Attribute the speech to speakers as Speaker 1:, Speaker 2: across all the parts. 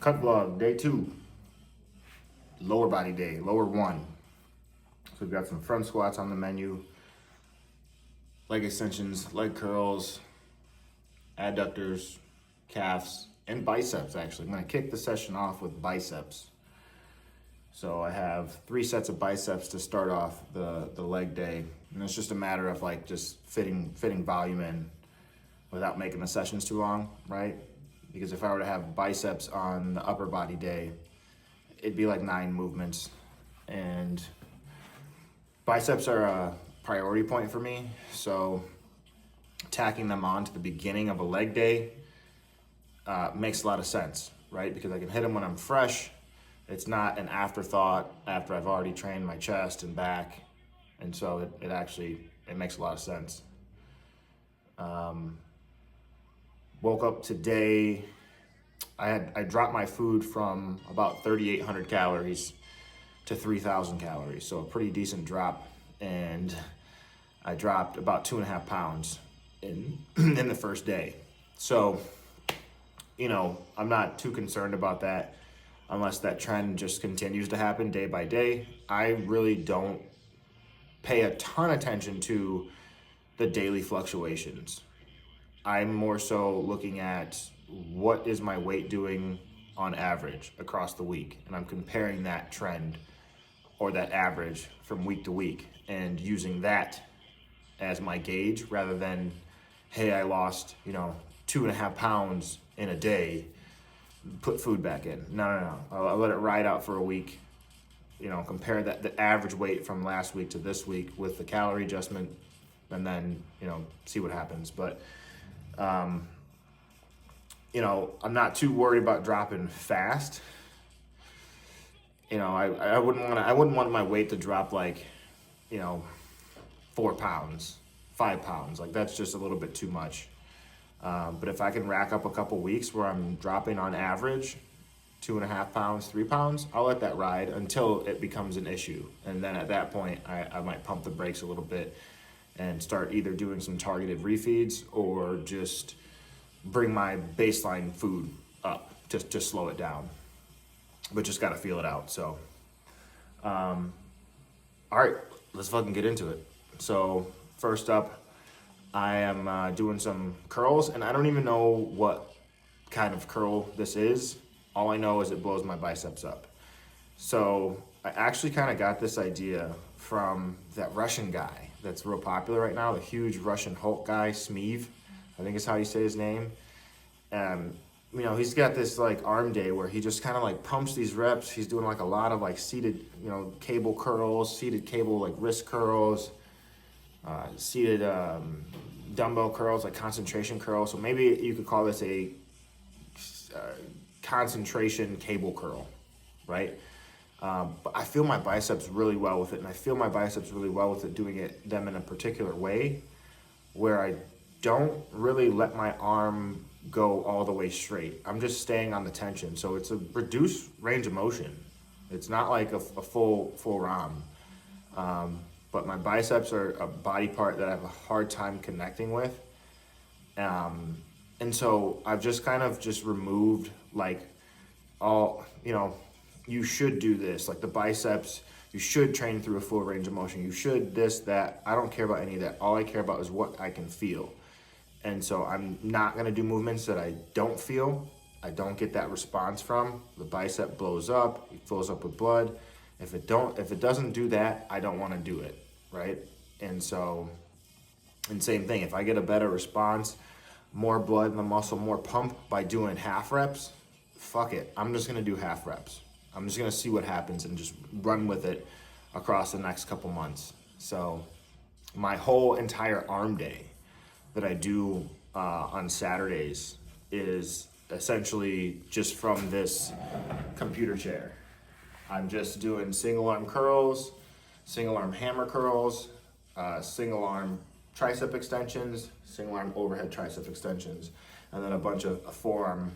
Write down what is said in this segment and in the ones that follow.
Speaker 1: Cut vlog, day 2. Lower body day, lower 1. So we've got some front squats on the menu, leg extensions, leg curls, adductors, calves, and biceps actually. I'm gonna kick the session off with biceps. So I have 3 sets of biceps to start off the leg day. And it's just a matter of like just fitting volume in without making the sessions too long, right? Because if I were to have biceps on the upper body day, it'd be like 9 movements. And biceps are a priority point for me. So tacking them on to the beginning of a leg day makes a lot of sense, right? Because I can hit them when I'm fresh. It's not an afterthought after I've already trained my chest and back. And so it makes a lot of sense. Woke up today, I dropped my food from about 3,800 calories to 3,000 calories. So a pretty decent drop. And I dropped about 2.5 pounds in the first day. So, I'm not too concerned about that unless that trend just continues to happen day by day. I really don't pay a ton of attention to the daily fluctuations. I'm more so looking at what is my weight doing on average across the week. And I'm comparing that trend or that average from week to week and using that as my gauge rather than, hey, I lost, 2.5 pounds in a day, put food back in. No. I'll let it ride out for a week. Compare the average weight from last week to this week with the calorie adjustment and then, see what happens. But, I'm not too worried about dropping fast. I wouldn't want my weight to drop like, 4 pounds, 5 pounds. Like that's just a little bit too much. But if I can rack up a couple weeks where I'm dropping on average 2.5 pounds, 3 pounds, I'll let that ride until it becomes an issue. And then at that point, I might pump the brakes a little bit and start either doing some targeted refeeds or just bring my baseline food up to slow it down. But just gotta feel it out. So, all right, let's fucking get into it. So first up, I am doing some curls, and I don't even know what kind of curl this is. All I know is it blows my biceps up. So I actually kind of got this idea from that Russian guy that's real popular right now, the huge Russian Hulk guy, Smeev, I think is how you say his name. He's got this like arm day where he just kind of like pumps these reps. He's doing like a lot of like seated, cable curls, seated cable like wrist curls, seated dumbbell curls, like concentration curls. So maybe you could call this a concentration cable curl, right? But I feel my biceps really well with it, and I feel my biceps really well with it doing them in a particular way where I don't really let my arm go all the way straight. I'm just staying on the tension. So it's a reduced range of motion. It's not like a full ROM. But my biceps are a body part that I have a hard time connecting with. And so I've just kind of just removed like all, you should do this. Like the biceps, you should train through a full range of motion. You should this, that. I don't care about any of that. All I care about is what I can feel. And so I'm not gonna do movements that I don't feel, I don't get that response from. The bicep blows up, it fills up with blood. If it doesn't do that, I don't wanna do it, right? And same thing, if I get a better response, more blood in the muscle, more pump by doing half reps, fuck it, I'm just gonna do half reps. I'm just gonna see what happens and just run with it across the next couple months. So my whole entire arm day that I do on Saturdays is essentially just from this computer chair. I'm just doing single arm curls, single arm hammer curls, single arm tricep extensions, single arm overhead tricep extensions, and then a bunch of forearm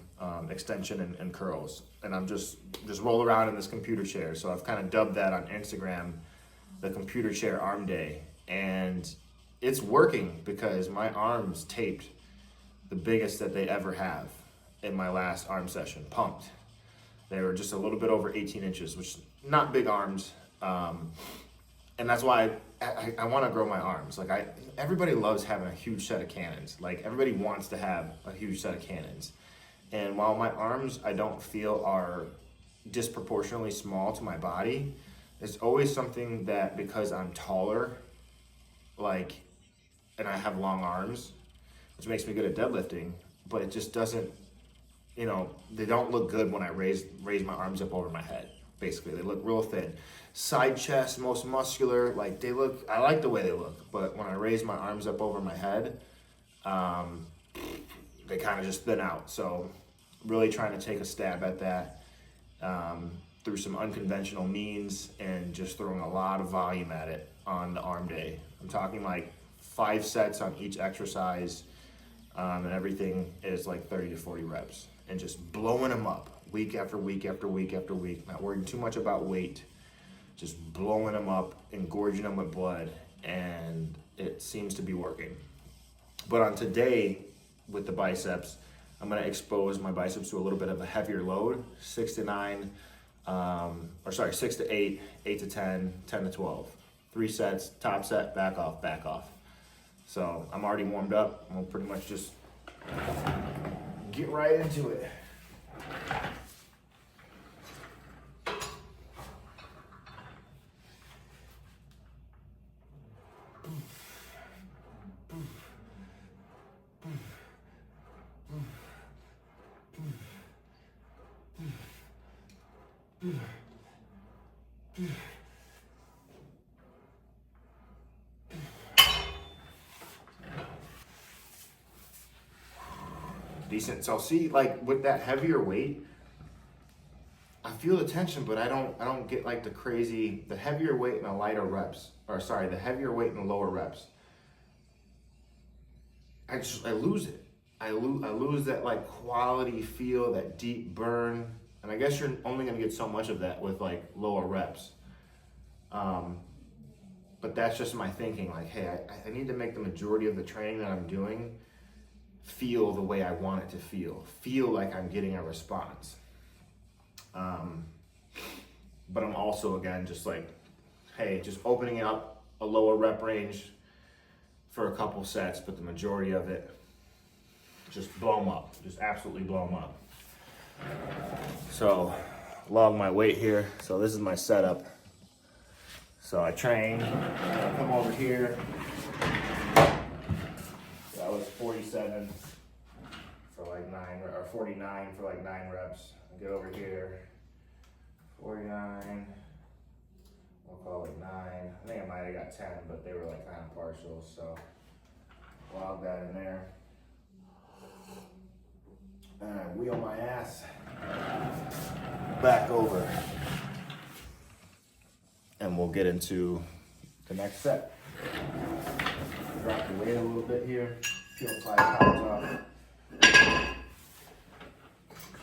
Speaker 1: extension and curls. And I'm just roll around in this computer chair. So I've kind of dubbed that on Instagram the computer chair arm day. And it's working because my arms taped the biggest that they ever have in my last arm session, pumped. They were just a little bit over 18 inches, which is not big arms. And that's why I want to grow my arms. Like everybody loves having a huge set of cannons. Like everybody wants to have a huge set of cannons. And while my arms, I don't feel are disproportionately small to my body, it's always something that because I'm taller, like, and I have long arms, which makes me good at deadlifting, but it just doesn't, they don't look good when I raise my arms up over my head. Basically, they look real thin. Side chest, most muscular, like I like the way they look, but when I raise my arms up over my head, they kind of just thin out. So really trying to take a stab at that through some unconventional means and just throwing a lot of volume at it on the arm day. I'm talking like 5 sets on each exercise, and everything is like 30 to 40 reps, and just blowing them up week after week after week after week, not worrying too much about weight, just blowing them up, engorging them with blood, and it seems to be working. But on today, with the biceps, I'm gonna expose my biceps to a little bit of a heavier load, 6 to 8, 8 to 10, 10 to 12. 3 sets, top set, back off, back off. So I'm already warmed up. We'll pretty much just get right into it. Decent. So see, like with that heavier weight, I feel the tension, but I don't get like the heavier weight and the lighter reps, the heavier weight and the lower reps. I lose it. I lose that like quality feel, that deep burn. And I guess you're only gonna get so much of that with like lower reps. But that's just my thinking, like, hey, I need to make the majority of the training that I'm doing feel the way I want it to feel like I'm getting a response. But I'm also, again, just like, hey, just opening up a lower rep range for a couple sets, but the majority of it, just blow them up, just absolutely blow them up. So, log my weight here. So this is my setup. So I train, I come over here. That was 47 for like 9, or 49 for like 9 reps. I get over here, 49, we'll call it 9. I think I might have got 10, but they were like kind of partial, so log that in there. And I wheel my ass back over. And we'll get into the next set. Drop the weight a little bit here. Peel 5 pounds off.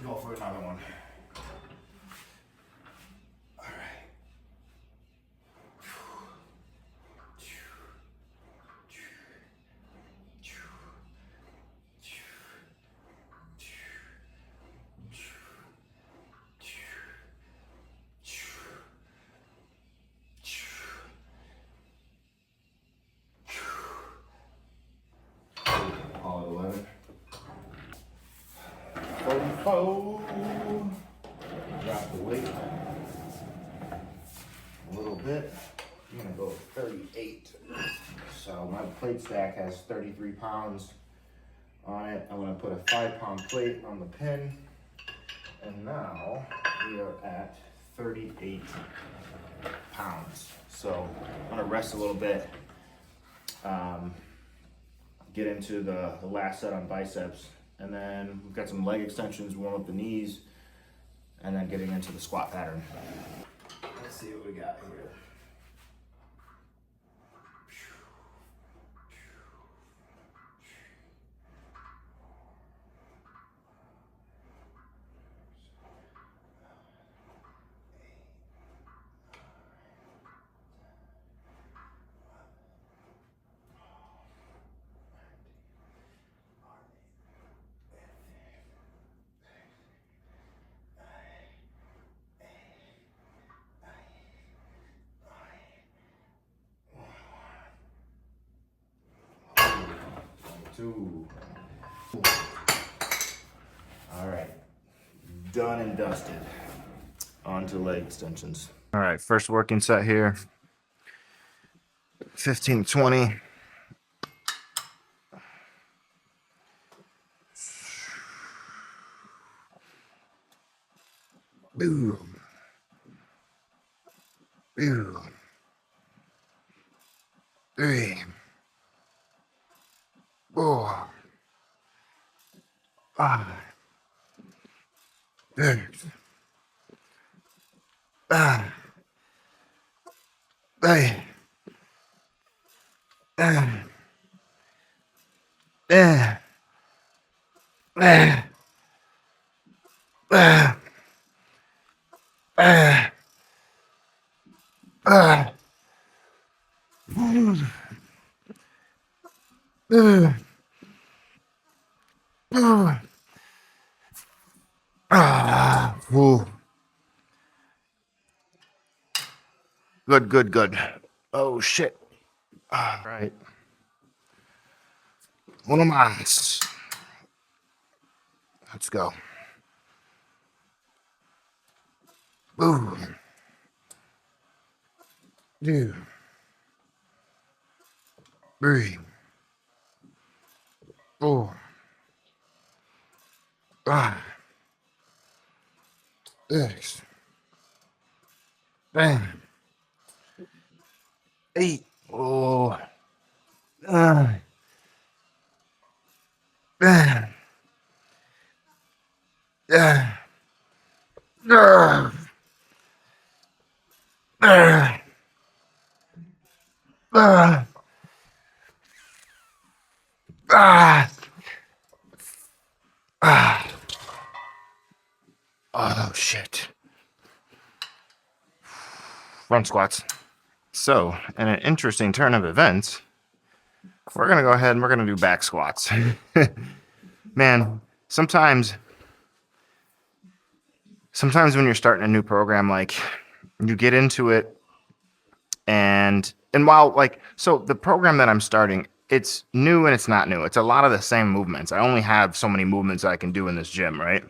Speaker 1: Go for another one. All right. Call it 11. 44. Drop the weight a little bit. I'm gonna go 38. So my plate stack has 33 pounds on it. I'm gonna put a 5-pound plate on the pin. And now we are at 38 pounds. So I'm gonna rest a little bit. Get into the last set on biceps, and then we've got some leg extensions, warm up the knees, and then getting into the squat pattern. Let's see what we got here. 2. All right. Done and dusted. On to leg extensions. All right, first working set here. 15 to 20. Boom. Boom. 3. 4. 5. 6. 7. 8. 9. 10. 11. 12. Good. Oh, shit. All right. Uno más. Let's go. Boom. 2. 3. 4. 5. 6. 7. 8. Oh. 9. 10. 10. 11. Oh, shit. Front squats. So, in an interesting turn of events, we're going to go ahead and we're going to do back squats. Man, sometimes when you're starting a new program, like, you get into it and while, like, so the program that I'm starting, it's new and it's not new. It's a lot of the same movements. I only have so many movements I can do in this gym, right?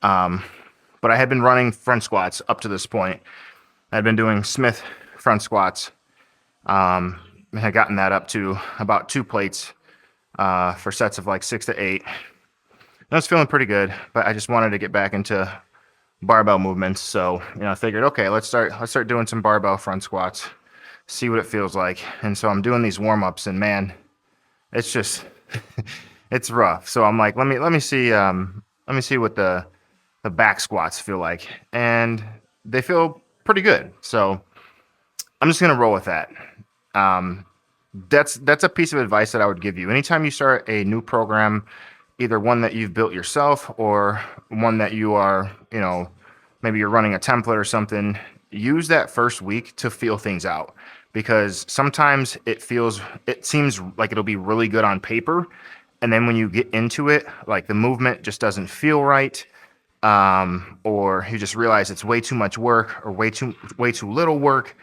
Speaker 1: But I had been running front squats up to this point. I'd been doing Smith front squats. I had gotten that up to about 2 plates for sets of like 6 to 8. I was feeling pretty good, but I just wanted to get back into barbell movements. So, I figured, okay, let's start doing some barbell front squats, see what it feels like. And so I'm doing these warm-ups, and man, it's just it's rough. So I'm like, let me see what the back squats feel like, and they feel pretty good. So I'm just gonna roll with that. That's a piece of advice that I would give you. Anytime you start a new program, either one that you've built yourself or one that you are, maybe you're running a template or something, use that first week to feel things out, because sometimes it seems like it'll be really good on paper, and then when you get into it, like, the movement just doesn't feel right, or you just realize it's way too much work or way too little work.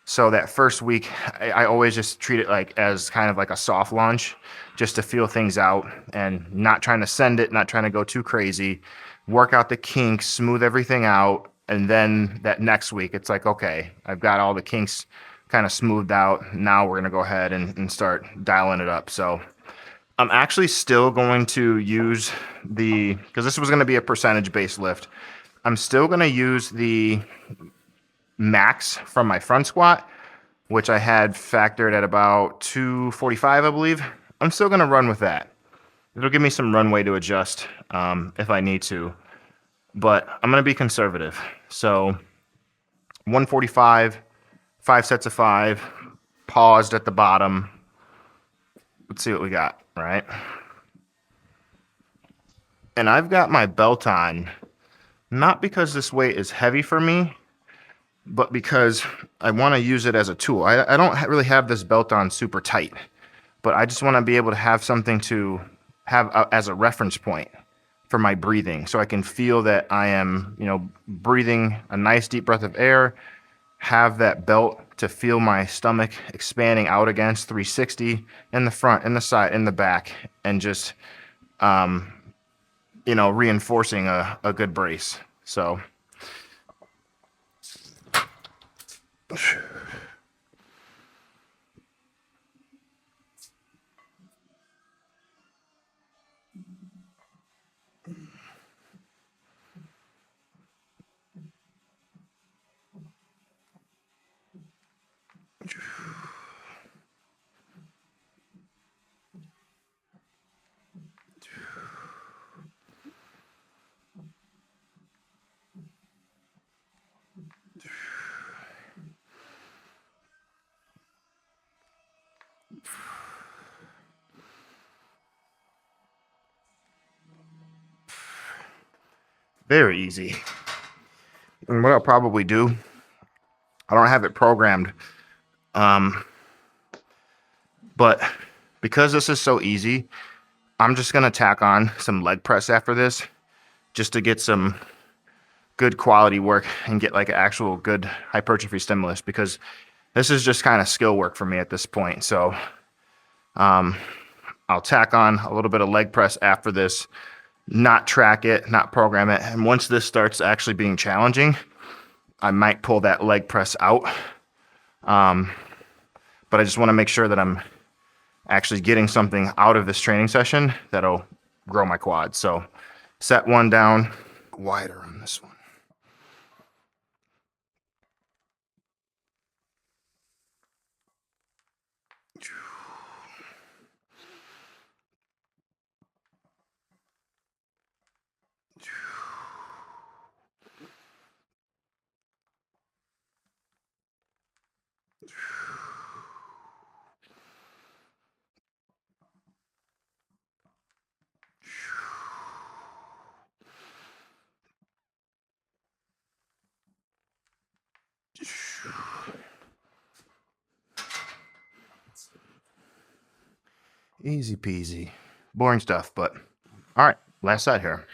Speaker 1: So that first week, I always just treat it like as kind of like a soft launch, just to feel things out and not trying to send it, not trying to go too crazy, work out the kinks, smooth everything out. And then that next week, it's like, okay, I've got all the kinks kind of smoothed out. Now we're going to go ahead and start dialing it up. So I'm actually still going to use because this was going to be a percentage-based lift, I'm still going to use the max from my front squat, which I had factored at about 245, I believe. I'm still going to run with that. It'll give me some runway to adjust if I need to, but I'm going to be conservative. So 145, 5 sets of 5, paused at the bottom. Let's see what we got, right? And I've got my belt on, not because this weight is heavy for me, but because I want to use it as a tool. I don't really have this belt on super tight, but I just want to be able to have something to have as a reference point for my breathing, so I can feel that I am, breathing a nice deep breath of air, have that belt to feel my stomach expanding out against 360 in the front, in the side, in the back, and just, reinforcing a good brace. So. Very easy. And what I'll probably do, I don't have it programmed, but because this is so easy, I'm just going to tack on some leg press after this just to get some good quality work and get like an actual good hypertrophy stimulus, because this is just kind of skill work for me at this point. So I'll tack on a little bit of leg press after this, not track it, not program it. And once this starts actually being challenging, I might pull that leg press out. But I just want to make sure that I'm actually getting something out of this training session that'll grow my quads. So set one down wider on this one. Easy peasy. Boring stuff, but all right, last side here.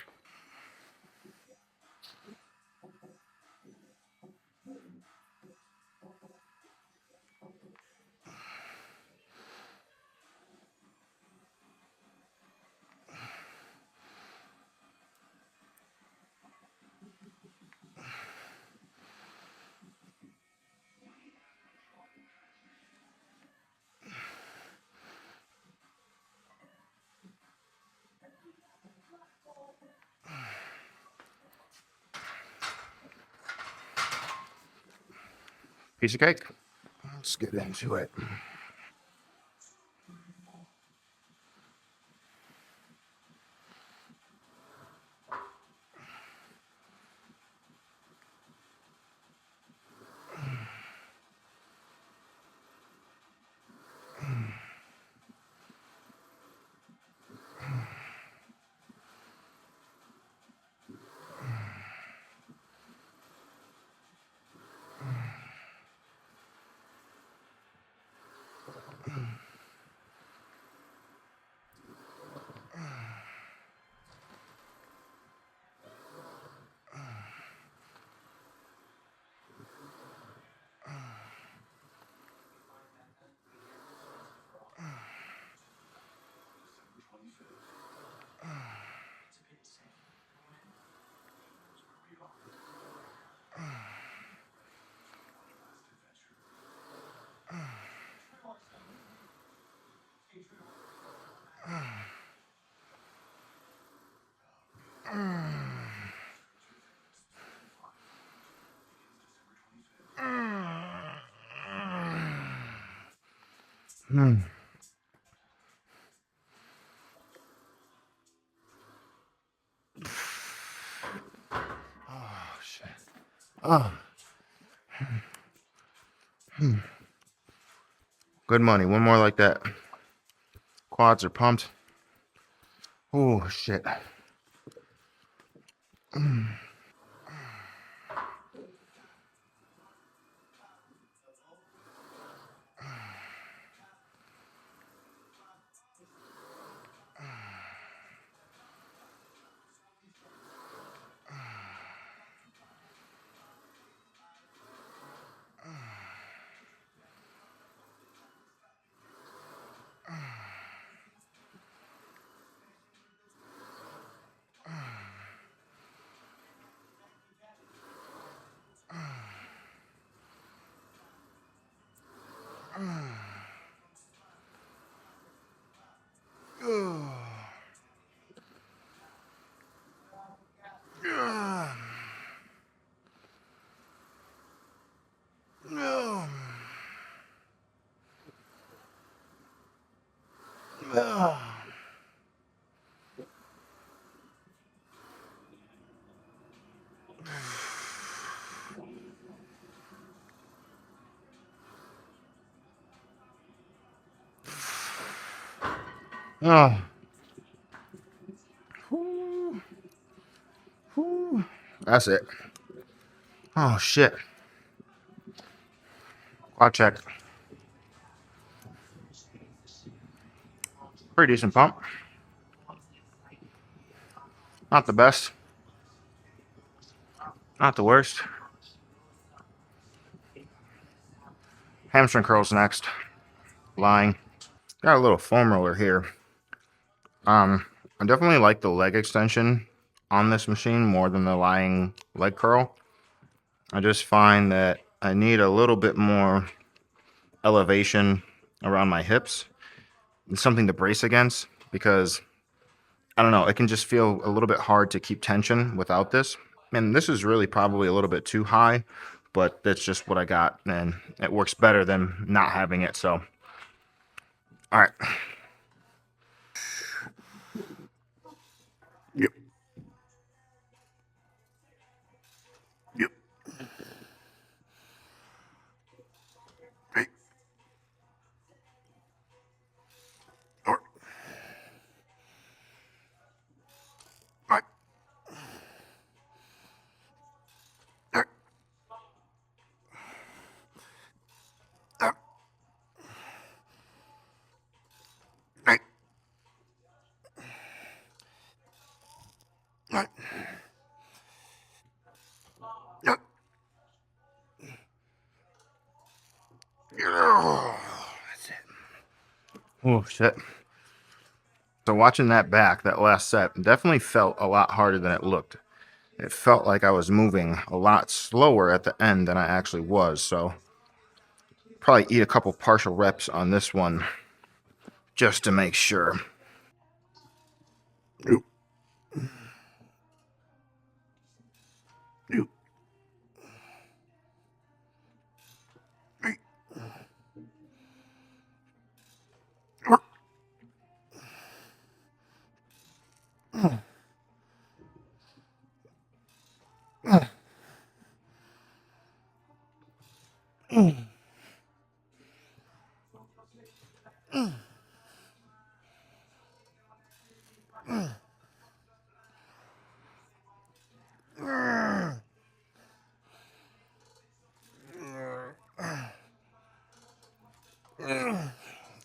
Speaker 1: Piece of cake. Let's get into it. Oh shit. Oh. Good money. One more like that. Quads are pumped. Oh shit. Oh. Whew. Whew. That's it. Oh, shit. Quad check. Pretty decent pump. Not the best. Not the worst. Hamstring curls next. Lying. Got a little foam roller here. I definitely like the leg extension on this machine more than the lying leg curl. I just find that I need a little bit more elevation around my hips and something to brace against, because I don't know, it can just feel a little bit hard to keep tension without this. And this is really probably a little bit too high, but that's just what I got, and it works better than not having it. So, all right. Yep. Yep. Hey. All right. All right. All right. All right. All right. Yep. That's it. Oh, shit. So watching that back, that last set, definitely felt a lot harder than it looked. It felt like I was moving a lot slower at the end than I actually was. So probably eat a couple partial reps on this one just to make sure. Nope. Nope.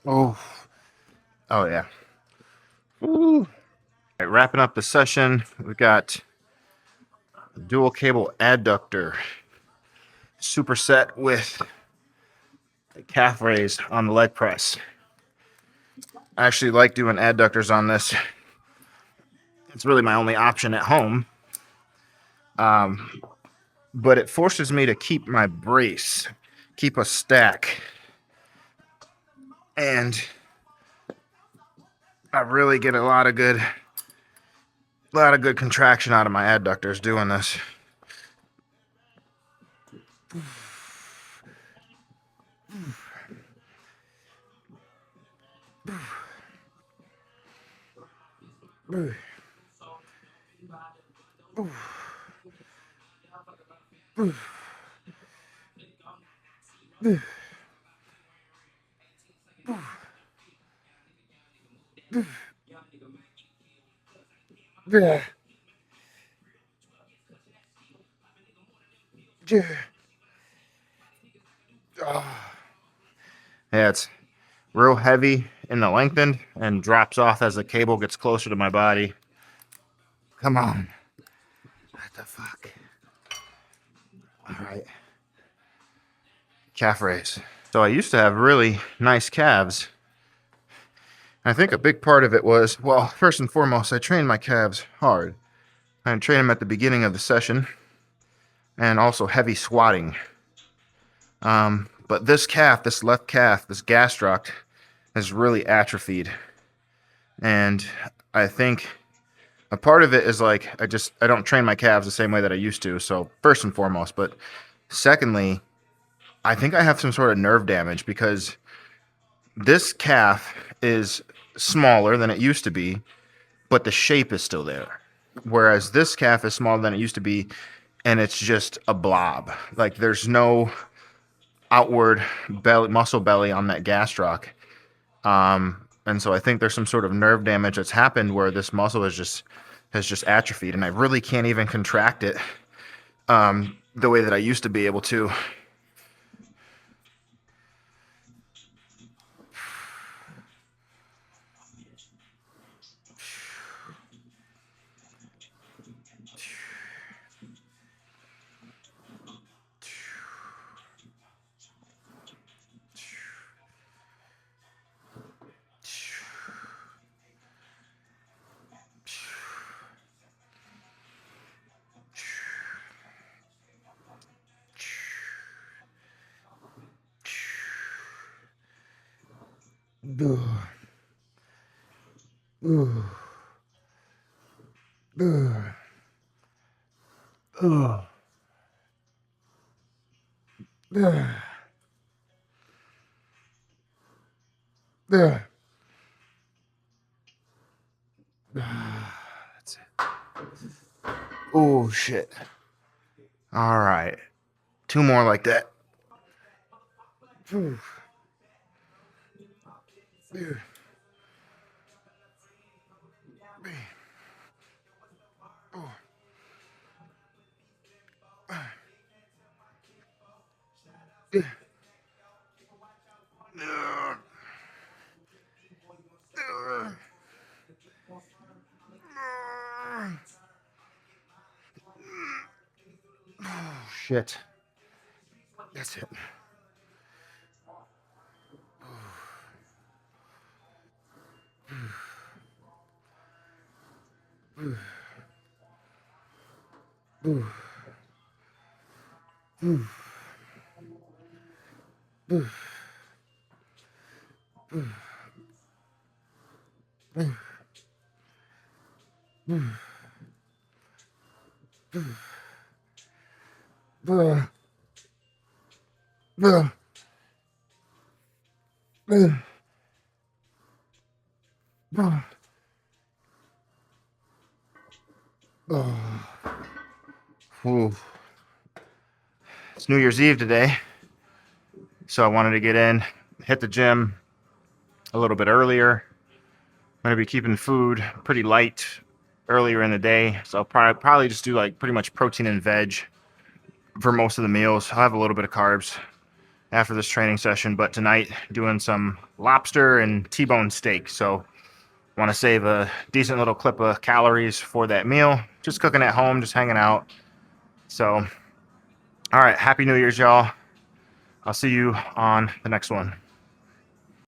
Speaker 1: Oh, oh yeah. All right, wrapping up the session, we got dual cable adductor superset with a calf raise on the leg press. I actually like doing adductors on this. It's really my only option at home. But it forces me to keep my brace, keep a stack. And I really get a lot of good contraction out of my adductors doing this. Yeah, it's real heavy in the lengthened and drops off as the cable gets closer to my body. Come on. What the fuck? All right. Calf raise. So I used to have really nice calves. I think a big part of it was, well, first and foremost, I trained my calves hard. I trained them at the beginning of the session and also heavy squatting. But this calf, this left calf, this gastroc has really atrophied. And I think a part of it is like, I don't train my calves the same way that I used to. So first and foremost, but secondly, I think I have some sort of nerve damage because this calf is smaller than it used to be, but the shape is still there. Whereas this calf is smaller than it used to be, and it's just a blob. Like there's no outward belly, muscle belly on that gastroc. And so I think there's some sort of nerve damage that's happened where this muscle has just atrophied, and I really can't even contract it the way that I used to be able to. That's it. Oh, shit. All right. 2 more like that. Oh, shit. That's it. Ooh. It's New Year's Eve today, so I wanted to get in, hit the gym a little bit earlier. I'm going to be keeping food pretty light earlier in the day, so I'll probably just do like pretty much protein and veg for most of the meals. I'll have a little bit of carbs after this training session, but tonight doing some lobster and T-bone steak, so want to save a decent little clip of calories for that meal. Just cooking at home, just hanging out. So, all right, Happy New Year's, y'all. I'll see you on the next one.